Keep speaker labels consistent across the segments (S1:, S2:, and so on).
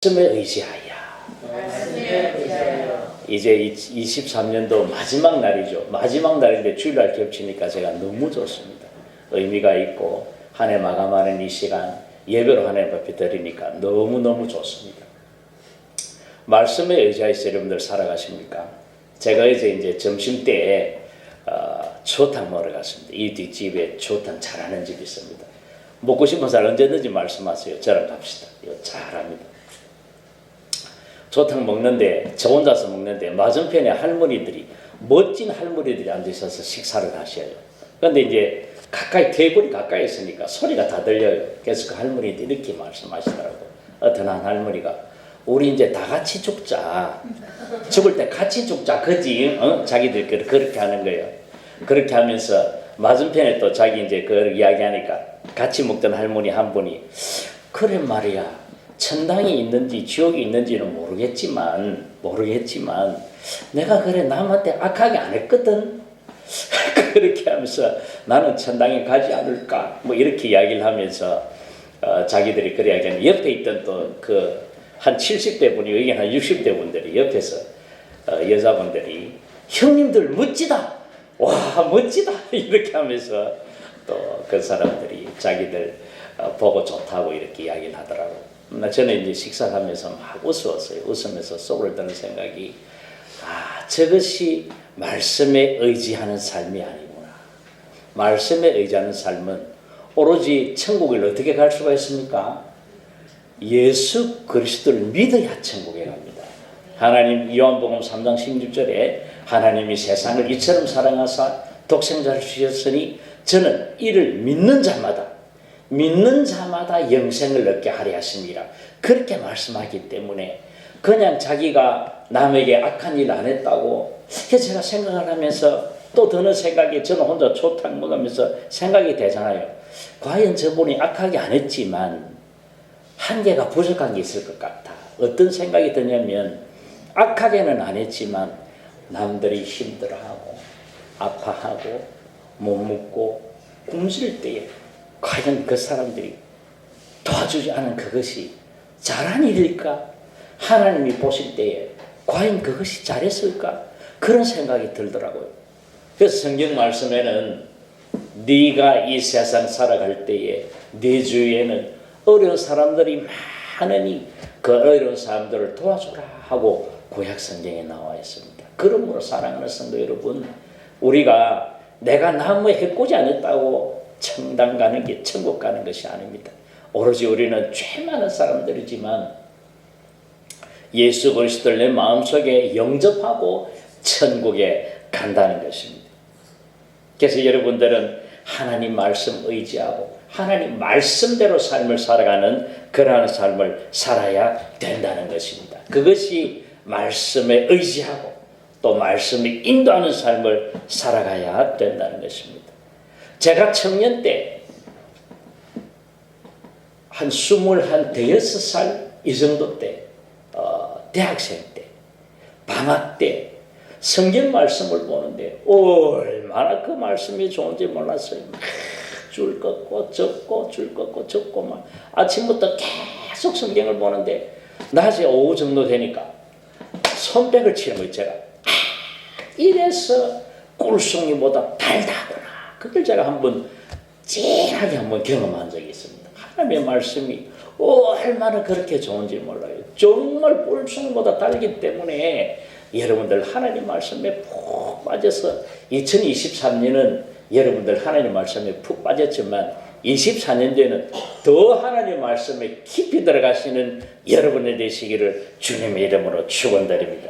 S1: 말씀에 의지하여. 이제 23년도 마지막 날이죠. 마지막 날인데 주일날 겹치니까 제가 너무 좋습니다. 의미가 있고 한 해 마감하는 이 시간 예배로 하나님 앞에 드리니까 너무너무 좋습니다. 말씀에 의지하여서 여러분들 살아가십니까? 제가 이제 점심때에 초탕 먹으러 갔습니다. 이 뒷집에 초탕 잘하는 집이 있습니다. 먹고 싶은 사람 언제든지 말씀하세요. 저랑 갑시다. 이거 잘합니다. 초탕 먹는데 저 혼자서 먹는데 맞은편에 할머니들이 멋진 할머니들이 앉으셔서 식사를 하셔요. 그런데 이제 가까이 테이블이 가까이 있으니까 소리가 다 들려요. 그래서 그 할머니들이 이렇게 말씀하시더라고. 어떤 한 할머니가 우리 이제 다 같이 죽자. 죽을 때 같이 죽자. 그지? 자기들 그렇게 하는 거예요. 그렇게 하면서 맞은편에 또 자기 이제 그 이야기하니까 같이 먹던 할머니 한 분이 그래 말이야. 천당이 있는지 지옥이 있는지는 모르겠지만 내가 그래 남한테 악하게 안 했거든. 그렇게 하면서 나는 천당에 가지 않을까 뭐 이렇게 이야기를 하면서 자기들이 그래 이야기하는 옆에 있던 또 그 한 70대 분이 여기 한 60대 분들이 옆에서 여자분들이 형님들 멋지다. 와 멋지다 이렇게 하면서 또 그 사람들이 자기들 보고 좋다고 이렇게 이야기를 하더라고요. 저는 이제 식사를 하면서 막 웃었어요. 웃으면서 속을 드는 생각이 저것이 말씀에 의지하는 삶이 아니구나. 말씀에 의지하는 삶은 오로지 천국을 어떻게 갈 수가 있습니까? 예수 그리스도를 믿어야 천국에 갑니다. 하나님 요한복음 3장 16절에 하나님이 세상을 이처럼 사랑하사 독생자를 주셨으니 저는 이를 믿는 자마다 영생을 얻게 하려 하십니다. 그렇게 말씀하기 때문에 그냥 자기가 남에게 악한 일 안 했다고 그래서 제가 생각을 하면서 또 드는 생각이 저는 혼자 초탕 먹으면서 생각이 되잖아요. 과연 저분이 악하게 안 했지만 한계가 부족한 게 있을 것 같아. 어떤 생각이 드냐면 악하게는 안 했지만 남들이 힘들어하고 아파하고 못 먹고 굶을 때에 과연 그 사람들이 도와주지 않은 그것이 잘한 일일까? 하나님이 보실 때에 과연 그것이 잘했을까? 그런 생각이 들더라고요. 그래서 성경 말씀에는 네가 이 세상 살아갈 때에 네 주위에는 어려운 사람들이 많으니 그 어려운 사람들을 도와주라 하고 구약 성경에 나와 있습니다. 그러므로 사랑하는 성도 여러분, 우리가 내가 남의 해코지 않았다고 천당 가는 게 천국 가는 것이 아닙니다. 오로지 우리는 죄 많은 사람들이지만 예수 그리스도를 내 마음속에 영접하고 천국에 간다는 것입니다. 그래서 여러분들은 하나님 말씀 의지하고 하나님 말씀대로 삶을 살아가는 그러한 삶을 살아야 된다는 것입니다. 그것이 말씀에 의지하고 또 말씀이 인도하는 삶을 살아가야 된다는 것입니다. 제가 청년 때 한 25살 이 정도 때 대학생 때 방학 때 성경 말씀을 보는데 얼마나 그 말씀이 좋은지 몰랐어요. 줄 긋고 적고 줄 긋고 적고 막 아침부터 계속 성경을 보는데 낮에 오후 정도 되니까 손뼉을 치는 거 제가 이래서 꿀송이보다 달다구나. 그걸 제가 한번 찐하게 한번 경험한 적이 있습니다. 하나님의 말씀이 얼마나 그렇게 좋은지 몰라요. 정말 꿀송이보다 달기 때문에 여러분들 하나님 말씀에 푹 빠져서 2023년은 여러분들 하나님 말씀에 푹 빠졌지만 24년도에는 더 하나님 말씀에 깊이 들어가시는 여러분이 되시기를 주님의 이름으로 축원드립니다.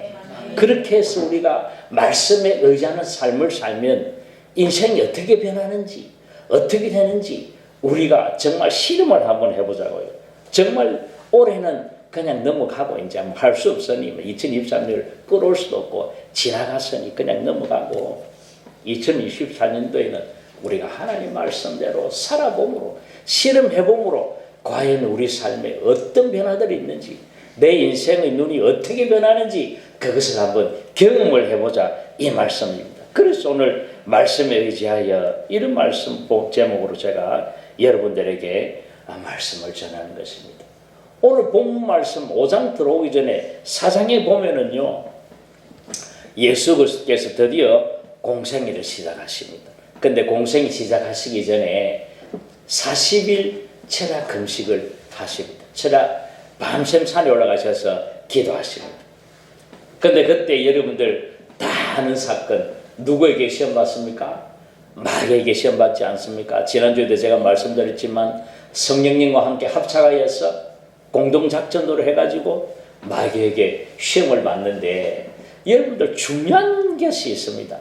S1: 그렇게 해서 우리가 말씀에 의지하는 삶을 살면 인생이 어떻게 변하는지 어떻게 되는지 우리가 정말 실험을 한번 해보자고요. 정말 올해는 그냥 넘어가고 이제 할 수 없으니 2023년을 끌어올 수도 없고 지나갔으니 그냥 넘어가고 2024년도에는 우리가 하나님 말씀대로 살아봄으로 실험해봄으로 과연 우리 삶에 어떤 변화들이 있는지 내 인생의 눈이 어떻게 변하는지 그것을 한번 경험을 해보자 이 말씀입니다. 그래서 오늘 말씀에 의지하여 이런 말씀 제목으로 제가 여러분들에게 말씀을 전하는 것입니다. 오늘 본문 말씀 5장 들어오기 전에 4장에 보면은요, 예수 그리스도께서 드디어 공생애를 시작하십니다. 근데 공생이 시작하시기 전에 40일 철야 금식을 하십니다. 철야 밤샘 산에 올라가셔서 기도하십니다. 근데 그때 여러분들 다 아는 사건, 누구에게 시험 받습니까? 마귀에게 시험 받지 않습니까? 지난주에도 제가 말씀드렸지만 성령님과 함께 합작하여서 공동작전으로 해가지고 마귀에게 시험을 받는데, 여러분들 중요한 것이 있습니다.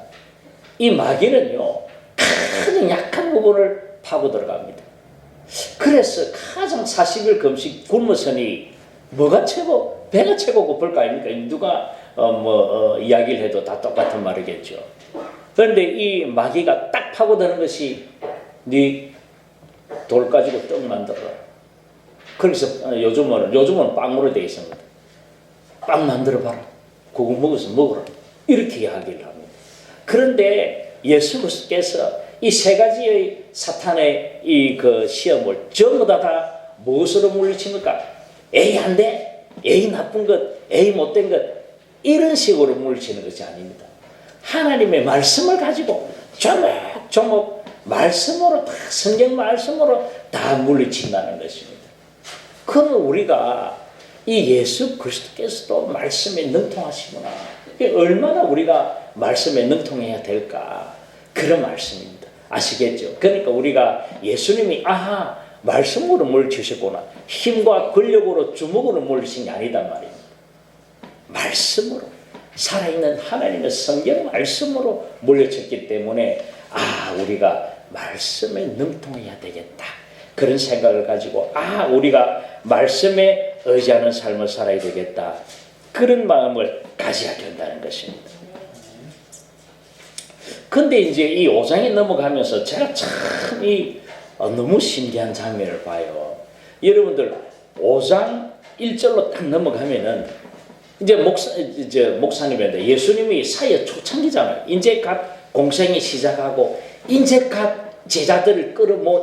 S1: 이 마귀는요, 가장 약한 부분을 파고 들어갑니다. 그래서 가장 40일 금식 굶어서니 뭐가 최고, 배가 최고 고플 거 아닙니까? 누가 이야기를 해도 다 똑같은 말이겠죠. 그런데 이 마귀가 딱 파고드는 것이, 네 돌 가지고 떡 만들어라. 그래서 요즘은 빵으로 되어 있습니다. 빵 만들어봐라. 그거 먹어서 먹어라. 이렇게 이야기를 합니다. 그런데 예수 그리스도께서 이 세 가지의 사탄의 이 그 시험을 전부 다 무엇으로 물리칩니까? 에이 안 돼, 에이 나쁜 것, 에이 못된 것, 이런 식으로 물리치는 것이 아닙니다. 하나님의 말씀을 가지고 조목조목 말씀으로 다, 성경 말씀으로 다 물리친다는 것입니다. 그러면 우리가 이 예수 그리스도께서도 말씀에 능통하시구나, 얼마나 우리가 말씀에 능통해야 될까, 그런 말씀입니다. 아시겠죠? 그러니까 우리가 예수님이 말씀으로 물리치셨구나, 힘과 권력으로 주먹으로 물리친 게 아니단 말입니다. 말씀으로, 살아있는 하나님의 성경 말씀으로 물려쳤기 때문에 우리가 말씀에 능통해야 되겠다, 그런 생각을 가지고 우리가 말씀에 의지하는 삶을 살아야 되겠다, 그런 마음을 가져야 된다는 것입니다. 근데 이제 이 5장에 넘어가면서 제가 참 너무 신기한 장면을 봐요. 여러분들 5장 1절로 딱 넘어가면은 이제 목사님인데 예수님이 사역 초창기잖아요. 이제 갓 공생이 시작하고 이제 갓 제자들을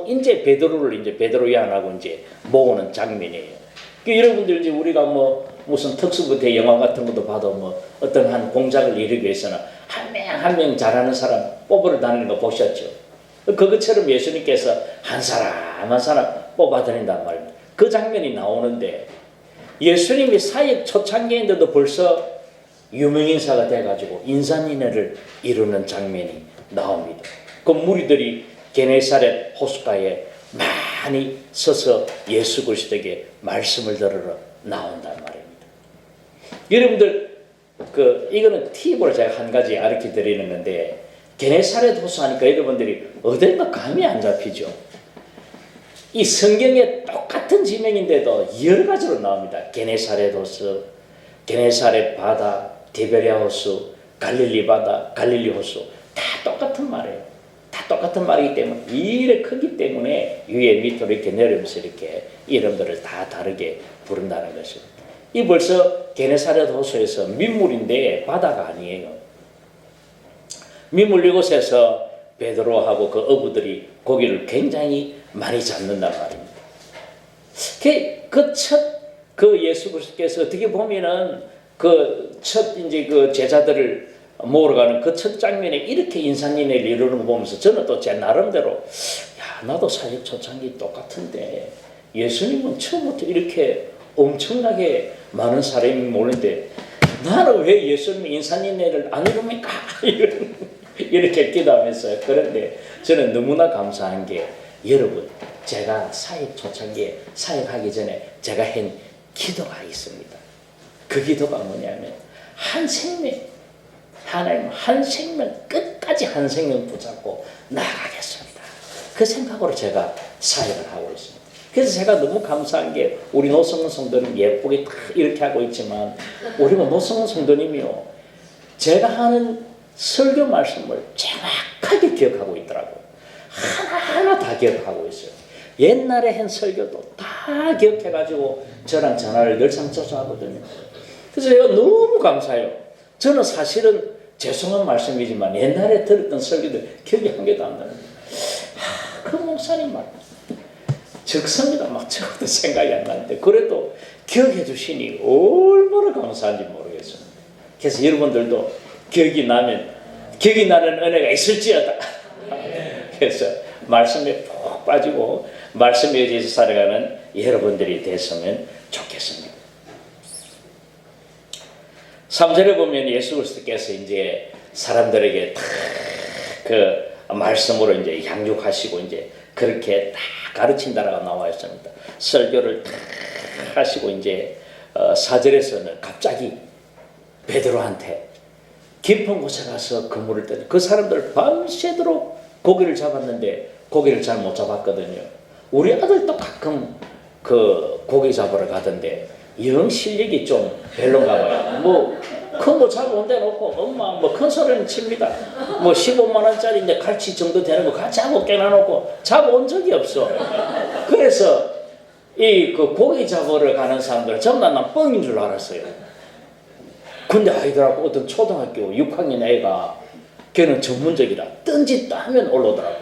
S1: 이제 베드로를 요한하고 이제 모으는 장면이에요. 여러분들 이제 우리가 무슨 특수부대 영화 같은 것도 봐도 어떤 한 공작을 이루기 위해서는 한 명 한 명 잘하는 사람 뽑으러 다니는 거 보셨죠? 그것처럼 예수님께서 한 사람 한 사람 뽑아다닌단 말입니다. 그 장면이 나오는데, 예수님이 사역 초창기인데도 벌써 유명인사가 돼가지고 인산인해를 이루는 장면이 나옵니다. 그 무리들이 게네사렛 호숫가에 많이 서서 예수 그리스도에게 말씀을 들으러 나온단 말입니다. 여러분들 이거는 팁을 제가 한 가지 가르쳐 드리는 건데, 게네사렛 호수 하니까 여러분들이 어딘가 감이 안 잡히죠. 이 성경에 똑같은 지명인데도 여러 가지로 나옵니다. 게네사렛 호수, 게네사렛 바다, 디베랴 호수, 갈릴리 바다, 갈릴리 호수, 다 똑같은 말이에요. 다 똑같은 말이기 때문에, 이래 크기 때문에 위에 밑으로 이렇게 내려오면서 이렇게 이름들을 다 다르게 부른다는 것입니다. 이 벌써 게네사렛 호수에서 민물인데 바다가 아니에요. 민물 이곳에서 베드로하고 그 어부들이 고기를 굉장히 많이 잡는단 말입니다. 그 예수 그리스도께서 어떻게 보면은 그 제자들을 모으러 가는 그 첫 장면에 이렇게 인산인해를 이루는 거 보면서 저는 또 제 나름대로 나도 사역 초창기 똑같은데 예수님은 처음부터 이렇게 엄청나게 많은 사람이 모는데 나는 왜 예수님 인산인해를 안 이룹니까? 이렇게 기도하면서요. 그런데 저는 너무나 감사한 게, 여러분, 제가 사역 초창기에 사역하기 전에 제가 한 기도가 있습니다. 그 기도가 뭐냐면, 한 생명, 하나님 한 생명, 끝까지 한 생명 붙잡고 나가겠습니다. 그 생각으로 제가 사역을 하고 있습니다. 그래서 제가 너무 감사한 게, 우리 노성훈 성도님 예쁘게 다 이렇게 하고 있지만, 우리 노성훈 성도님이요, 제가 하는 설교 말씀을 정확하게 기억하고 있더라고요. 하나하나 다 기억하고 있어요. 옛날에 한 설교도 다 기억해가지고 저랑 전화를 늘상 조사하거든요. 그래서 제가 너무 감사해요. 저는 사실은 죄송한 말씀이지만 옛날에 들었던 설교들 기억이 한 개도 안 나는데, 그 목사님 말, 적습니다. 막 적어도 생각이 안 나는데 그래도 기억해 주시니 얼마나 감사한지 모르겠어요. 그래서 여러분들도 기억이 나는 은혜가 있을지어다. 그래서 말씀에 푹 빠지고 말씀에 의해서 살아가는 여러분들이 됐으면 좋겠습니다. 3절에 보면 예수 그리스도께서 이제 사람들에게 다 그 말씀으로 이제 양육하시고 이제 그렇게 다 가르친다라고 나와 있습니다. 설교를 다 하시고 이제 4절에서는 갑자기 베드로한테 깊은 곳에 가서 그물을 떠니 그 사람들 밤새도록 고기를 잡았는데 고기를 잘 못 잡았거든요. 우리 아들도 가끔 그 고기 잡으러 가던데 영 실력이 좀 별론가 봐요. 뭐 큰 거 잡아온 데 놓고 엄마 뭐 큰 소리는 칩니다. 뭐 15만 원짜리인데 갈치 정도 되는 거 같이 하고 깨놔놓고 잡아온 적이 없어. 그래서 이 그 고기 잡으러 가는 사람들은 전부 다 난 뻥인 줄 알았어요. 근데 아이들하고 어떤 초등학교 6학년 애가 걔는 전문적이라 뜬짓 하면 올라오더라고.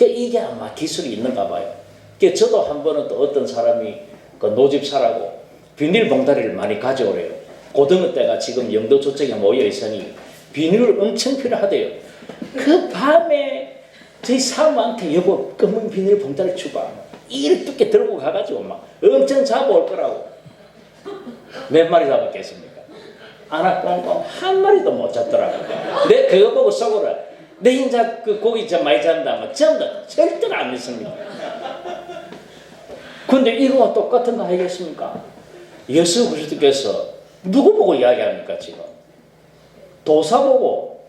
S1: 이게 아마 기술이 있는가 봐요. 저도 한 번은 또 어떤 사람이 그 노집사라고 비닐봉다리를 많이 가져오래요. 고등어 때가 지금 영도 저쪽에 모여 있으니 비닐을 엄청 필요하대요. 그 밤에 저희 사모한테 여보 검은 비닐 봉다리 주봐. 이렇게 두께 들고 가가지고 막 엄청 잡아올 거라고. 몇 마리 잡았겠습니까? 아나꽁꽁 한 마리도 못 잡더라고요. 내 그거 보고 속으로 내 인자 그 고기 좀 많이 잡는다면 전부 다 절대로 안 믿습니다. 근데 이거와 똑같은 거 아니겠습니까? 예수 그리스도께서 누구 보고 이야기합니까 지금? 도사 보고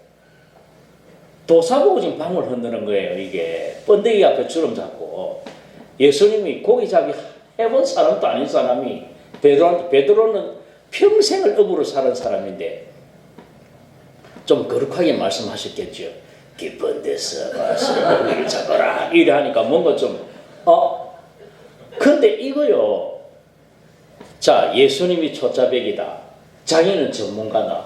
S1: 지금 방울 흔드는 거예요. 이게 번데기 앞에 주름 잡고 예수님이 고기 잡기 해본 사람도 아닌 사람이 베드로는 평생을 업으로 사는 사람인데 좀 거룩하게 말씀하셨겠죠. 깊은 데서 와서 고기를 잡아라 이래 하니까 뭔가 좀 근데 이거요. 자, 예수님이 초짜백이다. 자기는 전문가다.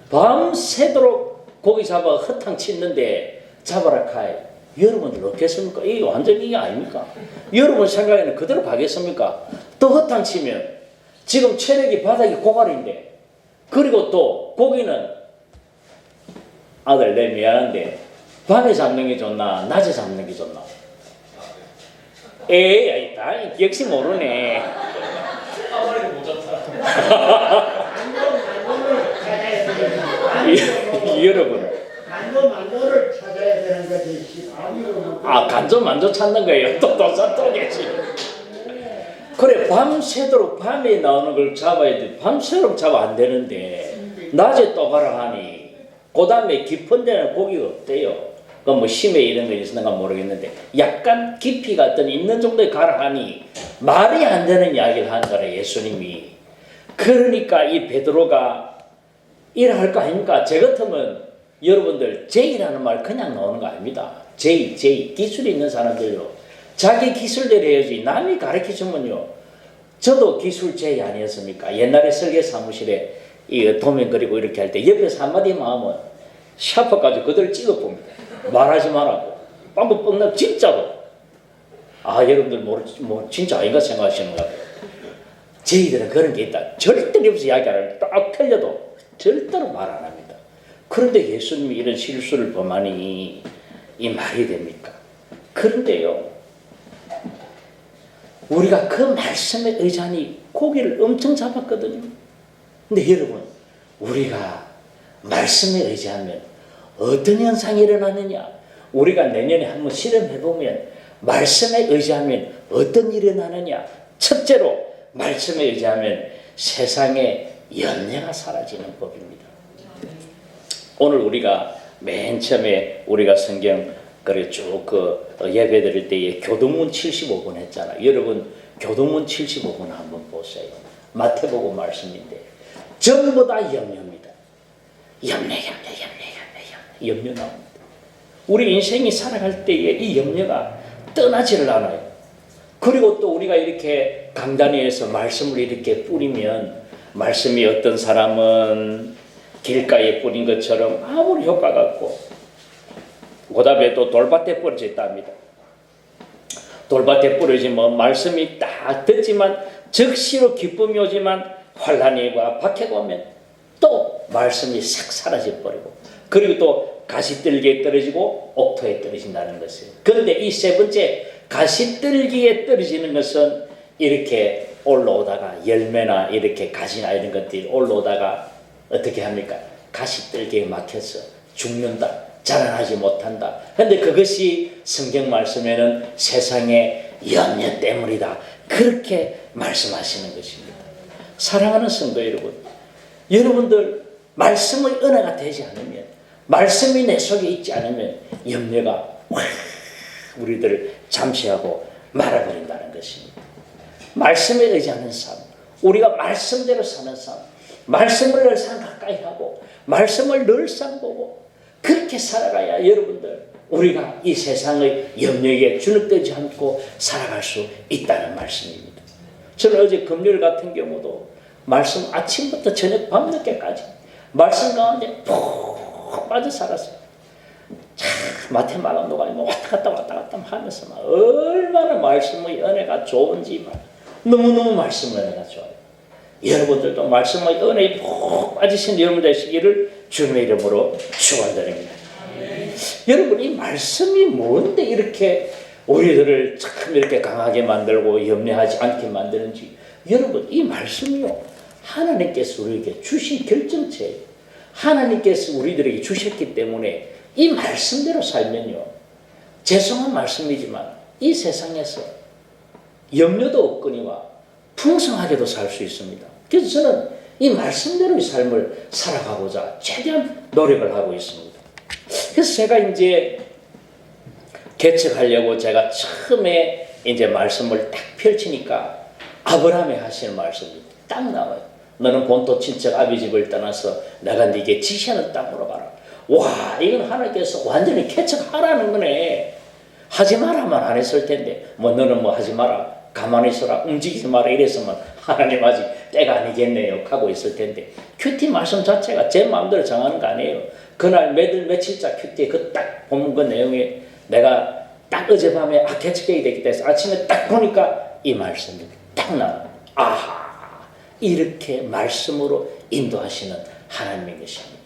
S1: 밤새도록 고기 잡아 허탕 치는데 잡아라 카이. 여러분들 어떻겠습니까? 이게 완전 이게 아닙니까? 여러분 생각에는 그대로 가겠습니까? 또 허탕 치면 지금 체력이 바닥이 고갈인데 그리고 또 고기는 아들 내 미안한데 밤에 잡는 게 좋나 낮에 잡는 게 좋나? 에이, 역시 모르네. 여러분.
S2: 만도를 찾아야 되는 거지.
S1: 간조만조 찾는 거예요. 또 도사 또 계시. 그래, 밤새도록 밤에 나오는 걸 잡아야 돼. 밤새도록 잡아 안 되는데, 낮에 또 가라 하니, 그 다음에 깊은 데는 고기가 없대요. 뭐 심해 이런 거 있었는가 모르겠는데 약간 깊이가 어떤 있는 정도에 가라 하니 말이 안 되는 이야기를 한 거래 예수님이. 그러니까 이 베드로가 일할 거 아닙니까? 제 같으면 여러분들 제이라는 말 그냥 나오는 거 아닙니다. 제이 기술이 있는 사람들요. 자기 기술대로 해야지. 남이 가르쳐주면요. 저도 기술 제이 아니었습니까? 옛날에 설계 사무실에 이 도면 그리고 이렇게 할 때 옆에서 한마디만 하면 샤프까지 그대로 찍어봅니다. 말하지 말라고. 빵긋 뻥나 진짜로. 여러분들 뭐 진짜 아닌가 생각하시는가 봐요. 저희들은 그런 게 있다. 절대로 옆에서 이야기 안 해요. 딱 틀려도 절대로 말 안 합니다. 그런데 예수님이 이런 실수를 범하니 이 말이 됩니까? 그런데요. 우리가 그 말씀에 의지하니 고기를 엄청 잡았거든요. 근데 여러분 우리가 말씀에 의지하면 어떤 현상이 일어나느냐? 우리가 내년에 한번 실험해보면 말씀에 의지하면 어떤 일이 일어나느냐? 첫째로 말씀에 의지하면 세상에 염려가 사라지는 법입니다. 오늘 우리가 맨 처음에 우리가 성경 쭉 예배 드릴 때에 교동문 75번 했잖아요. 여러분 교동문 75번 한번 보세요. 마태복음 말씀인데 전부 다 염려입니다. 염려 나옵니다. 우리 인생이 살아갈 때에 이 염려가 떠나지를 않아요. 그리고 또 우리가 이렇게 강단위에서 말씀을 이렇게 뿌리면 말씀이 어떤 사람은 길가에 뿌린 것처럼 아무리 효과가 없고 그 다음에 또 돌밭에 뿌려져 있답니다. 돌밭에 뿌려지면 말씀이 딱 듣지만 즉시로 기쁨이 오지만 환란이와 박해가 오면 또 말씀이 싹 사라져 버리고 그리고 또 가시떨기에 떨어지고 옥토에 떨어진다는 것이에요. 그런데 이 세 번째 가시떨기에 떨어지는 것은 이렇게 올라오다가 열매나 이렇게 가시나 이런 것들이 올라오다가 어떻게 합니까? 가시떨기에 막혀서 죽는다. 자라나지 못한다. 그런데 그것이 성경 말씀에는 세상의 염려 때문이다. 그렇게 말씀하시는 것입니다. 사랑하는 성도 여러분, 여러분들 말씀의 은혜가 되지 않으면, 말씀이 내 속에 있지 않으면 염려가 우리들을 잠시하고 말아버린다는 것입니다. 말씀에 의지하는 삶, 우리가 말씀대로 사는 삶, 말씀을 늘상 가까이 하고 말씀을 늘상 보고 그렇게 살아가야 여러분들 우리가 이 세상의 염려에 주눅들지 않고 살아갈 수 있다는 말씀입니다. 저는 어제 금요일 같은 경우도 말씀 아침부터 저녁 밤늦게까지 말씀 가운데 푹 빠져 살았어요. 참 마태 마감 노가니 왔다 갔다 하면서 막 얼마나 말씀의 은혜가 좋은지 막 너무너무 말씀의 은혜가 좋아요. 여러분들도 말씀의 은혜에 푹 빠지신 여러분 되시기를 주님의 이름으로 축원드립니다. 여러분 이 말씀이 뭔데 이렇게 우리들을 참 이렇게 강하게 만들고 염려하지 않게 만드는지 여러분 이 말씀이요 하나님께서 우리에게 주신 결정체예요. 하나님께서 우리들에게 주셨기 때문에 이 말씀대로 살면요 죄송한 말씀이지만 이 세상에서 염려도 없거니와 풍성하게도 살 수 있습니다. 그래서 저는 이 말씀대로의 삶을 살아가고자 최대한 노력을 하고 있습니다. 그래서 제가 이제 개척하려고 제가 처음에 이제 말씀을 딱 펼치니까 아브라함이 하시는 말씀이 딱 나와요. 너는 본토 친척 아비 집을 떠나서 내가 네게 지시하는 땅으로 가라. 와, 이건 하나님께서 완전히 개척하라는 거네. 하지 마라만 안 했을 텐데 뭐 너는 뭐 하지 마라. 가만히 있어라. 움직이지 마라. 이랬으면 하나님 아직 때가 아니겠네요 하고 있을 텐데 큐티 말씀 자체가 제 마음대로 정하는 거 아니에요. 그날 며칠자 큐티에 그 딱 보면 그 내용에 내가 딱 어젯밤에 개척하게 됐기 때문에 아침에 딱 보니까 이 말씀이 딱 나와. 아하, 이렇게 말씀으로 인도하시는 하나님의 것입니다.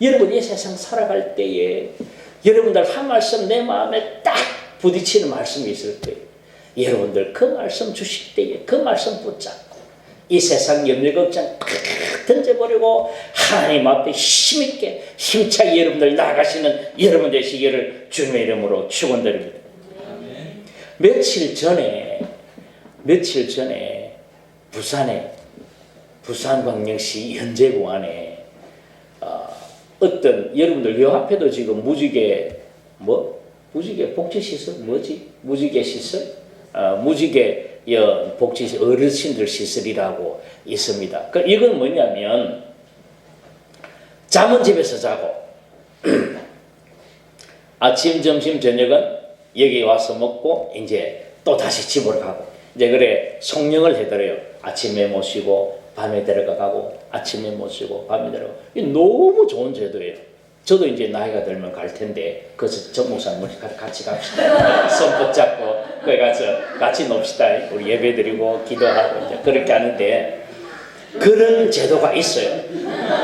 S1: 여러분 이 세상 살아갈 때에 여러분들 한 말씀 내 마음에 딱 부딪히는 말씀이 있을 거예요. 여러분들 그 말씀 주실 때에 그 말씀 붙잡고 이 세상 염려 걱정 팍 던져버리고 하나님 앞에 힘있게 힘차게 여러분들 나가시는 여러분 되시기를 주님의 이름으로 축원드립니다. 며칠 전에 부산에 부산광역시 연제구안에 어떤 여러분들 요 앞에도 지금 무지개 복지시설 무지개 시설 무지개 복지시설 어르신들 시설이라고 있습니다. 이건 뭐냐면 잠은 집에서 자고 아침 점심 저녁은 여기 와서 먹고 이제 또 다시 집으로 가고 이제 그래 성령을 해드려요. 아침에 모시고 밤에 데려가고 아침에 모시고 밤에 데려가고 이 너무 좋은 제도예요. 저도 이제 나이가 들면 갈 텐데 그래서 전 목사님 같이 갑시다. 손 붙잡고 거기 가서 같이 놉시다. 우리 예배 드리고 기도하고 이제 그렇게 하는데 그런 제도가 있어요.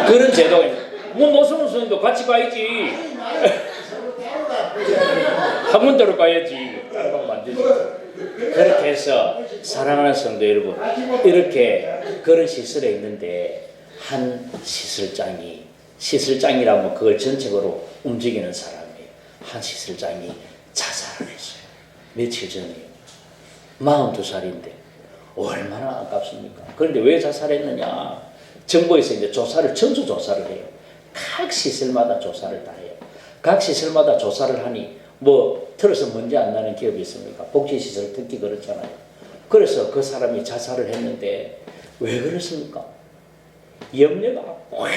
S1: 그런 제도가 뭐 노성훈 선생도 같이 가야지. 학문대로 가야지. 다른 거 만들지. 그렇게 해서 사랑하는 성도 여러분 이렇게 그런 시설에 있는데 한 시설장이라면 그걸 전적으로 움직이는 사람이에요. 한 시설장이 자살을 했어요. 며칠 전이에요. 42살인데 얼마나 아깝습니까? 그런데 왜 자살했느냐? 정부에서 이제 전수 조사를 해요. 각 시설마다 조사를 다 해요. 각 시설마다 조사를 하니 뭐 틀어서 문제 안 나는 기업이 있습니까? 복지시설 특히 그렇잖아요. 그래서 그 사람이 자살을 했는데 왜 그렇습니까? 염려가 확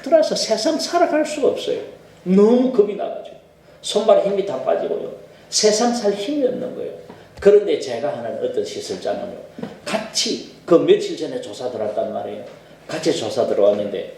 S1: 들어와서 세상 살아갈 수가 없어요. 너무 겁이 나가지고 손발에 힘이 다 빠지고요. 세상 살 힘이 없는 거예요. 그런데 제가 하는 어떤 시설장은요. 같이 그 며칠 전에 조사 들어왔단 말이에요. 같이 조사 들어왔는데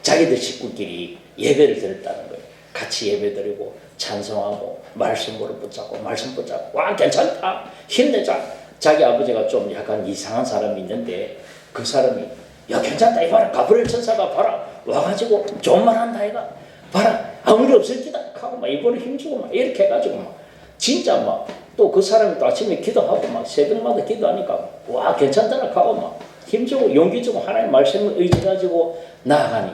S1: 자기들 식구끼리 예배를 드렸다는 거예요. 같이 예배드리고 찬송하고 말씀으로 붙잡고 말씀 붙잡고 와 괜찮다 힘내자. 자기 아버지가 좀 약간 이상한 사람이 있는데 그 사람이 야 괜찮다 이봐라 가브리엘 천사가 봐라 와가지고 좋은 말 한다 이가 봐라 아무 일 없을 기다 하고 막 이번에 힘주고 막 이렇게 해가지고 막 진짜 막 또 그 사람이 또 아침에 기도하고 막 새벽마다 기도하니까 와 괜찮다라 하고 막 힘주고 용기 주고 하나님 말씀을 의지가지고 나아가니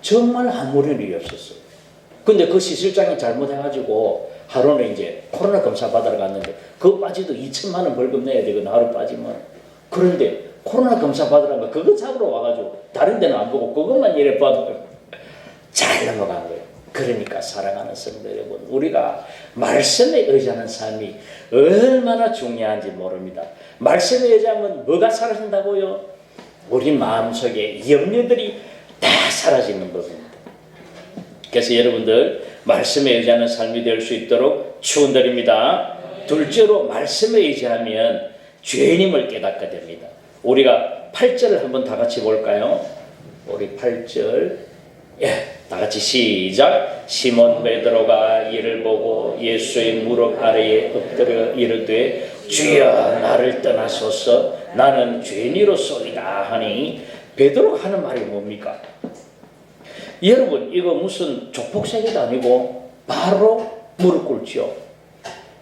S1: 정말 아무런 일이 없었어. 근데 그 시술장이 잘못해가지고 하루는 이제 코로나 검사 받으러 갔는데 그거 빠지도 2천만 원 벌금 내야 되거든 하루 빠지면. 그런데 코로나 검사 받으러 가 그거 잡으러 와가지고 다른 데는 안 보고 그것만 이래 봐도 잘 넘어간 거예요. 그러니까 사랑하는 성도 여러분 우리가 말씀에 의지하는 삶이 얼마나 중요한지 모릅니다. 말씀에 의지하면 뭐가 사라진다고요? 우리 마음속에 염려들이 다 사라지는 법입니다. 그래서 여러분들 말씀에 의지하는 삶이 될 수 있도록 축원드립니다. 둘째로 말씀에 의지하면 죄인임을 깨닫게 됩니다. 우리가 8절을 한번 다 같이 볼까요? 우리 8절 다 같이 시작. 시몬 베드로가 이를 보고 예수의 무릎 아래에 엎드려 이르되 주여 나를 떠나소서 나는 죄인이로소이다 하니 베드로가 하는 말이 뭡니까? 여러분 이거 무슨 족복세계도 아니고 바로 무릎 꿇지요.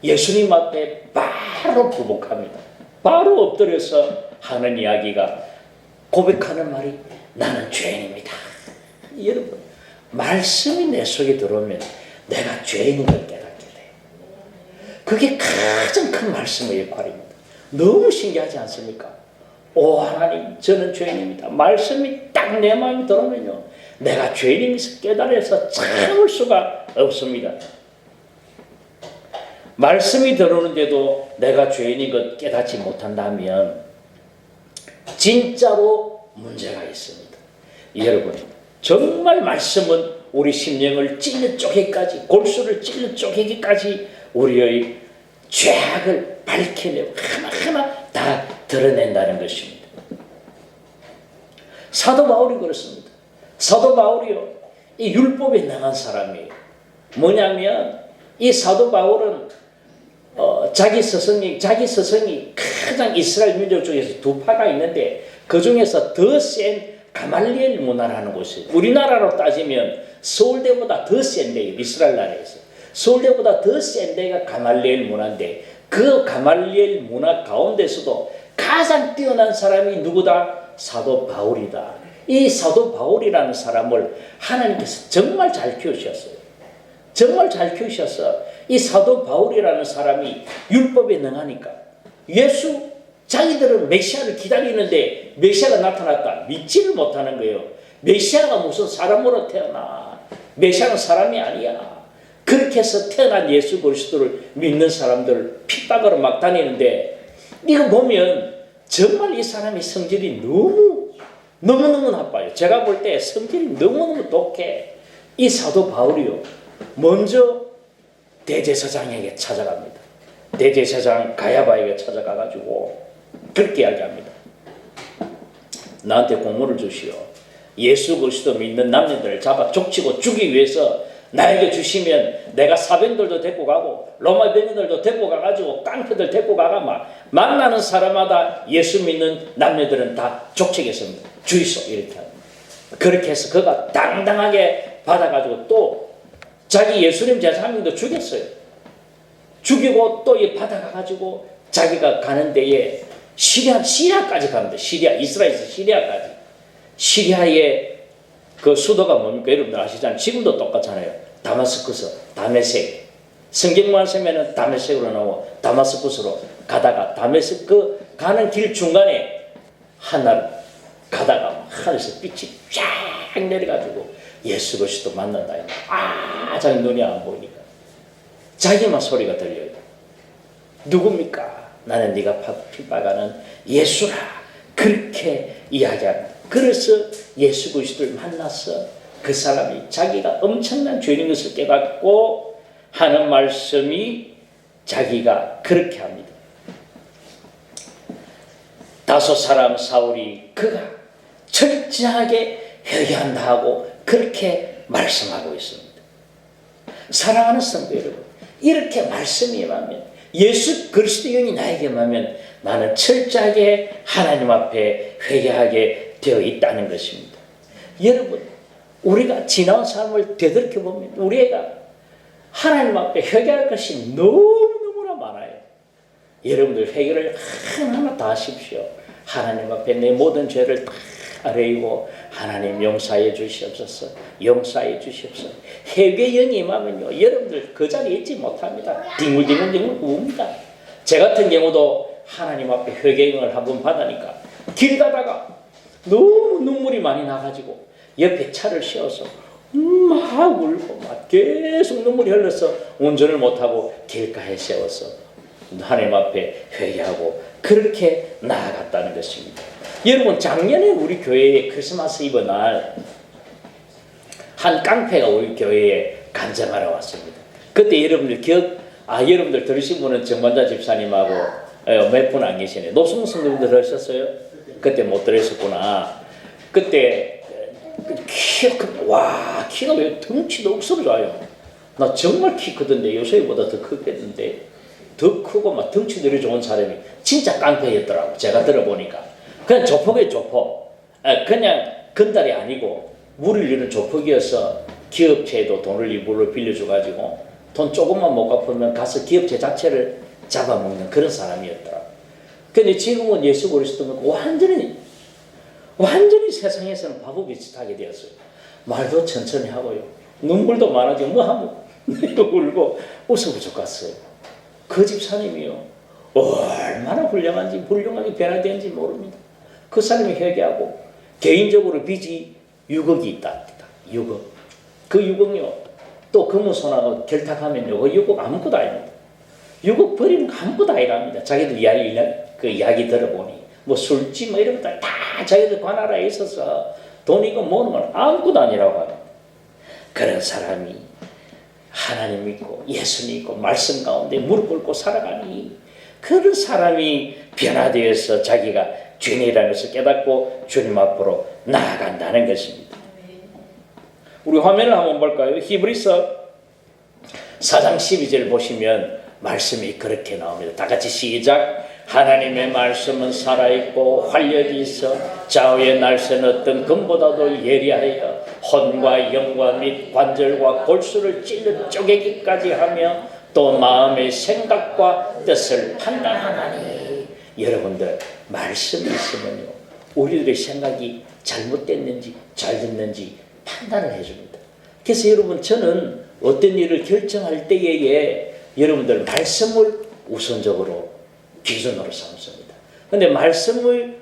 S1: 예수님 앞에 바로 부복합니다. 바로 엎드려서 하는 이야기가 고백하는 말이 나는 죄인입니다. 여러분 말씀이 내 속에 들어오면 내가 죄인인 걸 깨닫게 돼요. 그게 가장 큰 말씀의 역할입니다. 너무 신기하지 않습니까? 오 하나님 저는 죄인입니다. 말씀이 딱 내 마음에 들어오면요 내가 죄인임을 깨달아서 참을 수가 없습니다. 말씀이 들어오는데도 내가 죄인인 것 깨닫지 못한다면 진짜로 문제가 있습니다. 여러분 정말 말씀은 우리 심령을 찔러 쪼개기까지 골수를 찔러 쪼개기까지 우리의 죄악을 밝혀내고 하나하나 다 드러낸다는 것입니다. 사도 바울이 그렇습니다. 사도 바울이요 이 율법에 능한 사람이에요. 뭐냐면 이 사도 바울은 자기 스승이 가장 이스라엘 민족 중에서 두 파가 있는데 그 중에서 더 센 가말리엘 문화라는 곳이 우리나라로 따지면 서울대보다 더 센 데예요. 이스라엘 나라에서 서울대보다 더 센 데가 가말리엘 문화인데 그 가말리엘 문화 가운데서도 가장 뛰어난 사람이 누구다? 사도 바울이다. 이 사도 바울이라는 사람을 하나님께서 정말 잘 키우셨어요. 정말 잘 키우셔서 이 사도 바울이라는 사람이 율법에 능하니까 자기들은 메시아를 기다리는데 메시아가 나타났다 믿지를 못하는 거예요. 메시아가 무슨 사람으로 태어나? 메시아는 사람이 아니야. 그렇게 해서 태어난 예수 그리스도를 믿는 사람들 핍박으로 막 다니는데 이거 보면 정말 이 사람의 성질이 너무너무 나빠요. 제가 볼 때 성질이 너무너무 독해. 이 사도 바울이요 먼저 대제사장에게 찾아갑니다. 대제사장 가야바에게 찾아가가지고 그렇게 이야기합니다. 나한테 공물을 주시오. 예수 그리스도 믿는 남녀들을 잡아 족치고 죽이기 위해서 나에게 주시면 내가 사병들도 데리고 가고 로마 병인들도 데리고 가가지고 깡패들 데리고 가가 막 만나는 사람마다 예수 믿는 남녀들은 다 족치겠습니다. 주이소 이렇게 합니다. 그렇게 해서 그가 당당하게 받아가지고 또 자기 예수님 제자 한 명도 죽였어요. 죽이고 또 받아가가지고 자기가 가는 데에 시리아까지 갑니다. 이스라엘에서 시리아까지. 시리아의 그 수도가 뭡니까? 여러분들 아시잖아요. 지금도 똑같잖아요. 다마스쿠스, 다메섹. 성경만 쓰면은 다메섹으로 나오고 다마스쿠스로 가다가 다메섹 가는 길 중간에 하늘 가다가 하늘에서 빛이 쫙 내려가지고 예수 그리스도 만난다. 자기 눈이 안 보이니까 자기만 소리가 들려요. 누굽니까? 나는 네가 핍박하는 예수라. 그렇게 이야기합니다. 그래서 예수 그리스도를 만나서 그 사람이 자기가 엄청난 죄인 것을 깨닫고 하는 말씀이 자기가 그렇게 합니다. 다섯 사람 사울이 그가 철저하게 회개한다 하고 그렇게 말씀하고 있습니다. 사랑하는 성도 여러분, 이렇게 말씀이 임하면, 예수 그리스도의 영이 나에게 임하면 나는 철저하게 하나님 앞에 회개하게 되어 있다는 것입니다. 여러분, 우리가 지나온 삶을 되돌이켜보면 우리가 하나님 앞에 회개할 것이 너무너무나 많아요. 여러분들 회개를 하나하나 다 하십시오. 하나님 앞에 내 모든 죄를 다 아뢰고 하나님 용서해 주시옵소서. 용서해 주시옵소서. 회개 영이 임하면요, 여러분들 그 자리에 있지 못합니다. 뒹굴뒹굴 웁니다. 제 같은 경우도 하나님 앞에 회개 영을 한번 받으니까 길 가다가 너무 눈물이 많이 나가지고 옆에 차를 세워서 막 울고 막 계속 눈물이 흘러서 운전을 못하고 길가에 세워서 하나님 앞에 회개하고 그렇게 나아갔다는 것입니다. 여러분, 작년에 우리 교회에 크리스마스 이브 날 한 깡패가 우리 교회에 간증하러 왔습니다. 그때 여러분들 여러분들 들으신 분은 정만자 집사님하고 몇 분 안 계시네. 노승 성도님들 들으셨어요? 그때 못 들으셨구나. 그때 키가 왜 덩치도 억수로 좋아요. 나 정말 키 크던데 요새보다 더 크겠는데, 더 크고 막 덩치들이 좋은 사람이 진짜 깡패였더라고. 제가 들어보니까 그냥 조폭이에요, 조폭. 그냥 건달이 아니고 물을 이루는 조폭이어서 기업체에도 돈을 일부러 빌려줘가지고 돈 조금만 못 갚으면 가서 기업체 자체를 잡아먹는 그런 사람이었더라고. 근데 지금은 예수 그리스도 완전히 세상에서는 바보 비슷하게 되었어요. 말도 천천히 하고요, 눈물도 많아지고 뭐 하면 울고 웃어 부족했어요. 그 집사님이요, 얼마나 훌륭하게 변화되는지 모릅니다. 그 사람이 회개하고 개인적으로 빚이 6억이 있다. 6억. 그 6억요, 또 금우소나가 결탁하면요, 그 6억 아무것도 아닙니다. 6억 버리는 거 아무것도 아니랍니다. 자기들 이야기 들어보니 뭐 술집 뭐 이런 것들 다 자기들 관할에 있어서 돈이고 뭐는 건 아무것도 아니라고 합니다. 그런 사람이 하나님 믿고 예수 믿고 말씀 가운데 무릎 꿇고 살아가니 그런 사람이 변화되어서 자기가 죄인이라는 것을 깨닫고 주님 앞으로 나아간다는 것입니다. 우리 화면을 한번 볼까요? 히브리서 4장 12절 보시면 말씀이 그렇게 나옵니다. 다 같이 시작. 하나님의 말씀은 살아있고 활력이 있어 좌우의 날선 어떤 금보다도 예리하여 혼과 영과 및 관절과 골수를 찔러 쪼개기까지 하며 또 마음의 생각과 뜻을 판단하나니. 여러분들, 말씀이 있으면요, 우리들의 생각이 잘못됐는지 잘 됐는지 판단을 해줍니다. 그래서 여러분, 저는 어떤 일을 결정할 때에 여러분들 말씀을 우선적으로 기준으로 삼습니다. 그런데 말씀을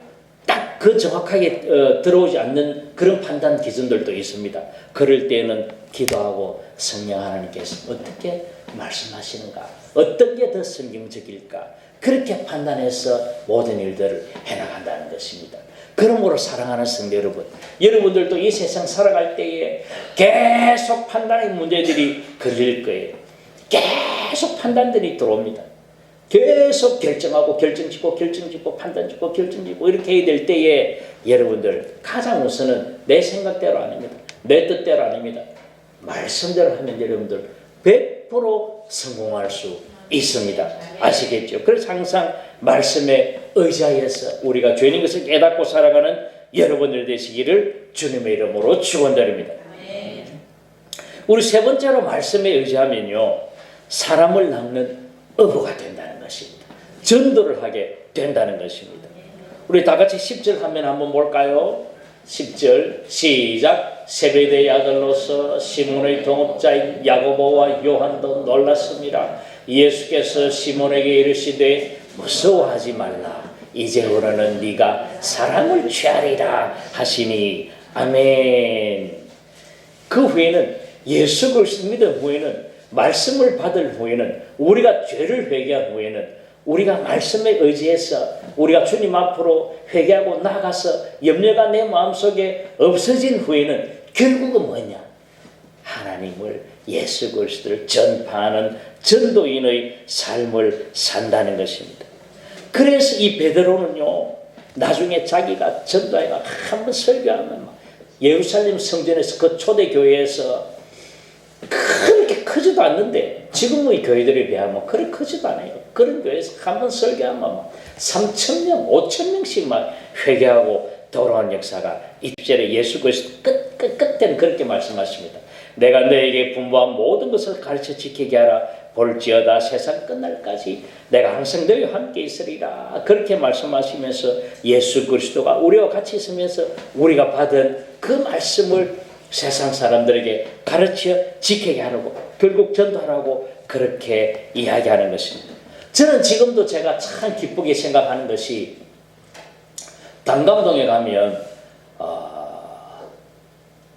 S1: 딱 그 정확하게 들어오지 않는 그런 판단 기준들도 있습니다. 그럴 때는 기도하고 성령 하나님께서 어떻게 말씀하시는가, 어떤 게 더 성경적일까, 그렇게 판단해서 모든 일들을 해나간다는 것입니다. 그러므로 사랑하는 성도 여러분, 여러분들도 이 세상 살아갈 때에 계속 판단의 문제들이 걸릴 거예요. 계속 판단들이 들어옵니다. 계속 결정하고 결정짓고 판단짓고 결정짓고 이렇게 해야 될 때에 여러분들 가장 우선은 내 생각대로 아닙니다. 내 뜻대로 아닙니다. 말씀대로 하면 여러분들 100% 성공할 수 있습니다. 아시겠죠? 그래서 항상 말씀에 의지하여서 우리가 죄인 것을 깨닫고 살아가는 여러분들 되시기를 주님의 이름으로 축원드립니다. 우리 세 번째로 말씀에 의지하면요, 사람을 낚는 어부가 된다는 것입니다. 전도를 하게 된다는 것입니다. 우리 다 같이 10절 하면 한번 볼까요? 10절 시작. 세베대의 아들로서 시몬의 동업자인 야고보와 요한도 놀랐습니다. 예수께서 시몬에게 이르시되 무서워하지 말라. 이제부터는 네가 사람을 취하리라 하시니. 아멘. 그 후에는 예수 그리스도 믿은 후에는, 말씀을 받을 후에는, 우리가 죄를 회개한 후에는 우리가 말씀에 의지해서 우리가 주님 앞으로 회개하고 나가서 염려가 내 마음속에 없어진 후에는 결국은 뭐냐? 하나님을, 예수 그리스도를 전파하는 전도인의 삶을 산다는 것입니다. 그래서 이 베드로는요, 나중에 자기가 전도해가 한번 설교하면 예루살렘 성전에서 그 초대교회에서 그렇게 크지도 않는데 지금의 교회들에 비하면 그렇게 크지도 않아요. 그런 교회에서 한번 설교하면 막 3,000명, 5,000명씩 막 회개하고 돌아온 역사가 입절에 예수 그리스도 끝에는 그렇게 말씀하십니다. 내가 너에게 분부한 모든 것을 가르쳐 지키게 하라. 볼지어다 세상 끝날까지 내가 항상 너희와 함께 있으리라. 그렇게 말씀하시면서 예수 그리스도가 우리와 같이 있으면서 우리가 받은 그 말씀을 세상 사람들에게 가르쳐 지키게 하라고, 결국 전도하라고 그렇게 이야기하는 것입니다. 저는 지금도 제가 참 기쁘게 생각하는 것이 단감동에 가면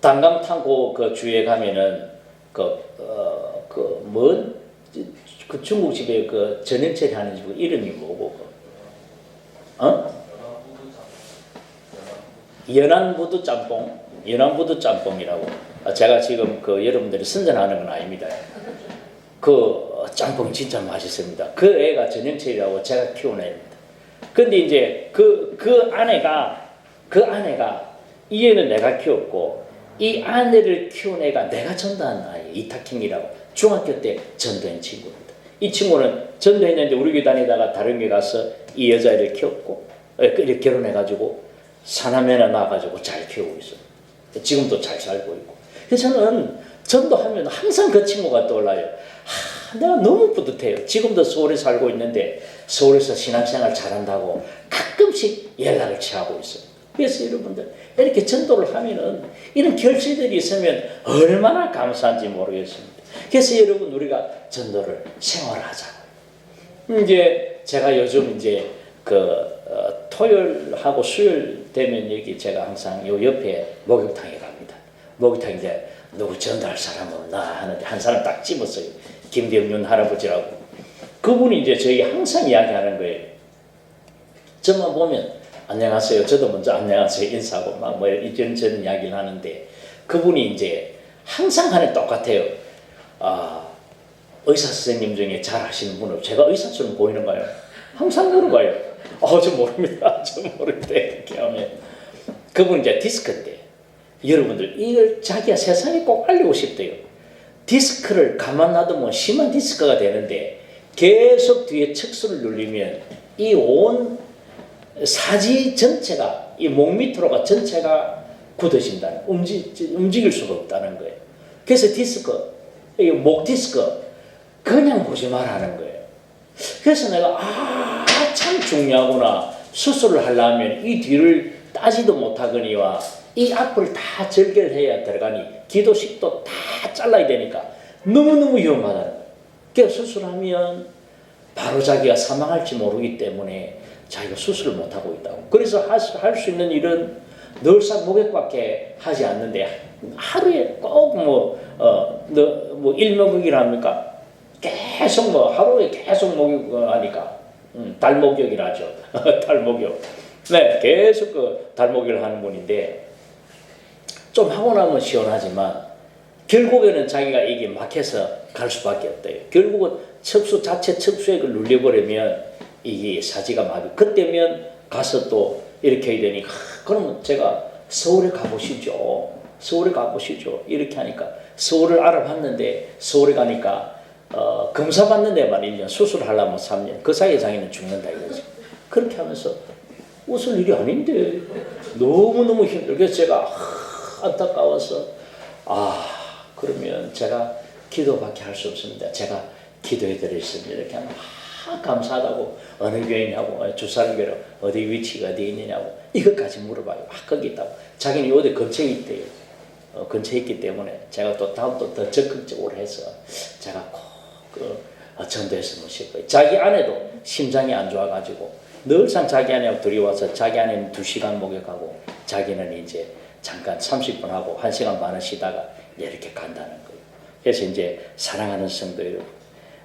S1: 단감탄고 그 주에 가면은 그 중국집에 그 전현철이 하는 집 이름이 뭐고 연안부두 짬뽕, 연안부두 짬뽕이라고. 제가 지금 그 여러분들이 선전하는 건 아닙니다. 그 짬뽕 진짜 맛있습니다. 그 애가 전현철이라고 제가 키운 애입니다. 근데 이제 그 아내가 이 애는 내가 키웠고 이 아내를 키운 애가 내가 전도한 아이 이탁행이라고 중학교 때 전도한 친구입니다. 이 친구는 전도했는데 우리 교회 다니다가 다른 교회 가서 이 여자애를 키웠고 이렇게 결혼해가지고 사남매나 낳아가지고 잘 키우고 있어요. 지금도 잘 살고 있고. 그래서 저는 전도하면 항상 그 친구가 떠올라요. 내가 너무 뿌듯해요. 지금도 서울에 살고 있는데 서울에서 신앙생활 잘한다고 가끔씩 연락을 취하고 있어요. 그래서 여러분들 이렇게 전도를 하면은 이런 결실들이 있으면 얼마나 감사한지 모르겠습니다. 그래서 여러분 우리가 전도를 생활하자고요. 이제 제가 요즘 이제 토요일하고 수요일 되면 여기 제가 항상 요 옆에 목욕탕에 갑니다. 목욕탕 이제 누구 전도할 사람 없나 하는데 한 사람 딱 집었어요. 김병윤 할아버지라고. 그분이 이제 저에게 항상 이야기하는 거예요. 저만 보면 안녕하세요. 저도 먼저 안녕하세요 인사하고 막 뭐 이런저런 이야기를 하는데 그분이 이제 항상 하는 똑같아요. 의사 선생님 중에 잘 하시는 분은 제가 의사처럼 보이는가요? 항상 물어봐요. 저 모릅니다. 저 모릅니다. 이렇게 하면 그분이 이제 디스크 때 여러분들 이걸 자기가 세상에 꼭 알리고 싶대요. 디스크를 가만 놔두면 심한 디스크가 되는데 계속 뒤에 척수를 눌리면 이 온 사지 전체가 이 목 밑으로가 전체가 굳어진다는 움직일 수가 없다는 거예요. 그래서 디스크, 이 목 디스크 그냥 보지 말라는 거예요. 그래서 내가 참 중요하구나. 수술을 하려면 이 뒤를 따지도 못하거니와 이 앞을 다 절개해야 들어가니 기도식도 다 잘라야 되니까 너무너무 위험하다는 거예요. 그래서 수술하면 바로 자기가 사망할지 모르기 때문에 자기가 수술을 못하고 있다고. 그래서 할 수 있는 일은 늘상 목욕밖에 하지 않는데 하루에 꼭 일목욕이라 합니까? 계속 하루에 계속 목욕하니까 달목욕이라 하죠. 달목욕. 네, 계속 달목욕을 하는 분인데 좀 하고 나면 시원하지만 결국에는 자기가 이게 막혀서 갈 수밖에 없대요. 결국은 척수 자체 척수액을 눌려버리면 이게 사지가 마비. 그때면 가서 또 이렇게 해야 되니 그러면 제가 서울에 가보시죠. 서울에 가보시죠. 이렇게 하니까 서울을 알아봤는데 서울에 가니까 검사 받는 데만 1년, 수술하려면 3년, 그 사이에 자기는 죽는다 이거지. 그렇게 하면서 웃을 일이 아닌데 너무너무 힘들어. 그래서 제가 안타까워서 그러면 제가 기도밖에 할 수 없습니다. 제가 기도해 드리겠습니다. 이렇게 하면 감사하다고 어느 교회냐고 주사교회로 어디 위치가 어디 있느냐고 이것까지 물어봐요. 거기 있다고. 자기는 어디 근처에 있대요. 근처에 있기 때문에 제가 또 다음부터 더 적극적으로 해서 제가 꼭 전도했으면 싶어요. 자기 아내도 심장이 안 좋아가지고 늘상 자기 아내하고 둘이 와서 자기 아내는 2시간 목욕하고 자기는 이제 잠깐 30분 하고 1시간 반을 쉬다가 이렇게 간다는 거예요. 그래서 이제 사랑하는 성도 여러분,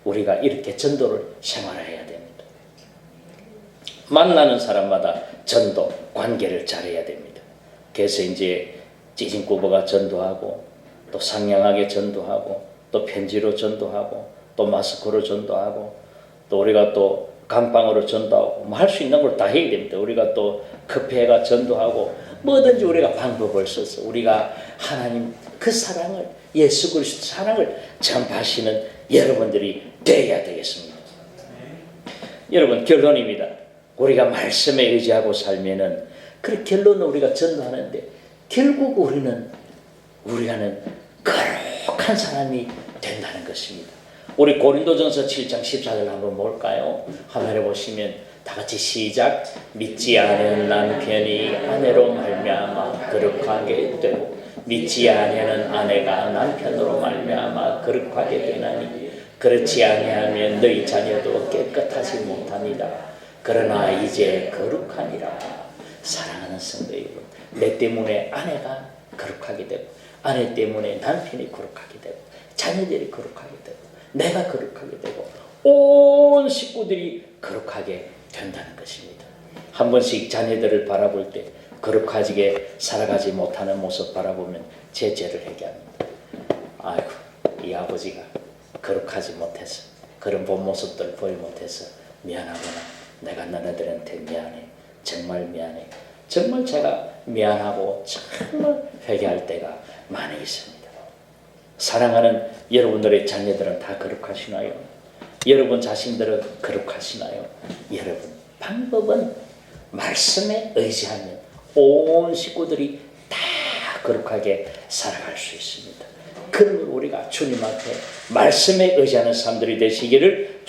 S1: 우리가 이렇게 전도를 생활해야 됩니다. 만나는 사람마다 전도, 관계를 잘해야 됩니다. 그래서 이제 찌진꾸버가 전도하고 또 상냥하게 전도하고 또 편지로 전도하고 또 마스크로 전도하고 또 우리가 또 감방으로 전도하고 할 수 있는 걸 다 해야 됩니다. 우리가 또 커피회가 전도하고 뭐든지 우리가 방법을 써서 우리가 하나님 그 사랑을, 예수 그리스도 사랑을 전파하시는 여러분들이 되어야 되겠습니다. 여러분, 결론입니다. 우리가 말씀에 의지하고 살면은 그 결론은 우리가 전도하는데 결국 우리는 거룩한 사람이 된다는 것입니다. 우리 고린도전서 7장 14절 한번 볼까요? 한번 해보시면 다 같이 시작. 믿지 않은 남편이 아내로 말미암아 거룩하게 되고 믿지 아니하는 아내가 남편으로 말미암아 거룩하게 되나니 그렇지 아니하면 너희 자녀도 깨끗하지 못하니라. 그러나 이제 거룩하니라. 사랑하는 성도 여러분, 내 때문에 아내가 거룩하게 되고 아내 때문에 남편이 거룩하게 되고 자녀들이 거룩하게 되고 내가 거룩하게 되고 온 식구들이 거룩하게 된다는 것입니다. 한 번씩 자녀들을 바라볼 때 거룩하게 살아가지 못하는 모습 바라보면 제 죄를 회개합니다. 아이고, 이 아버지가 거룩하지 못해서 그런 본 모습들 보지 못해서 미안하구나. 내가 너네들한테 미안해. 정말 미안해. 정말 제가 미안하고 정말 회개할 때가 많이 있습니다. 사랑하는 여러분들의 자녀들은 다 거룩하시나요? 여러분 자신들은 거룩하시나요? 여러분, 방법은 말씀에 의지하면 온 식구들이 다 거룩하게 살아갈 수 있습니다. 그러면 우리가 주님 앞에 말씀에 의지하는 사람들이 되시기를 주님